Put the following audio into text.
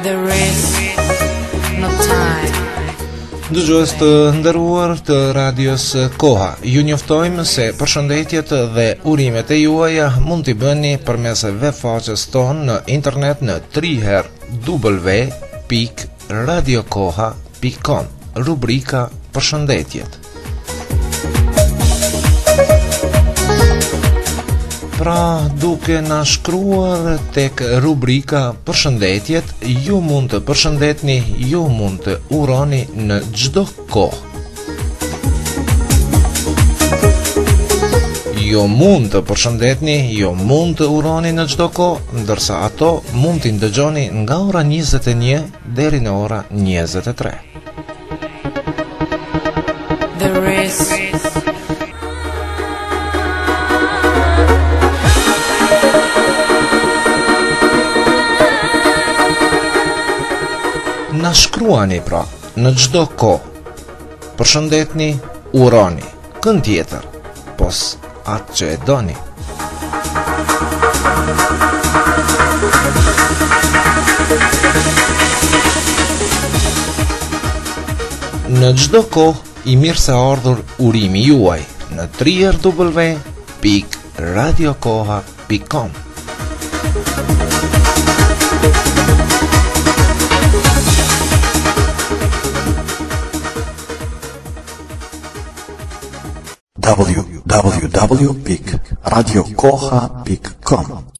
There is no time. Dëgjues të nderuar të radios Koha, ju njoftojmë se përshëndetjet dhe urimet e juaja mund t'i bëni përmes webfaqes tonë në internet në www.radiokoha.com, rubrika përshëndetjet. Pra, duke na shkruar tek rubrika përshëndetjet, ju mund të përshëndetni, ju mund të uroni në çdo kohë. Ju mund të përshëndetni, ju mund të uroni në çdo kohë, ndërsa ato mund t'i ndëgjoni nga ora 21 deri në ora 23. There is Na shkruani pra, në çdo kohë. Përshëndetni, uroni, kënd tjetër, pos atë që e doni. Në çdo kohë i mirë se ardhur urimi juaj në www.radiokoha.com. www.radiokoha.com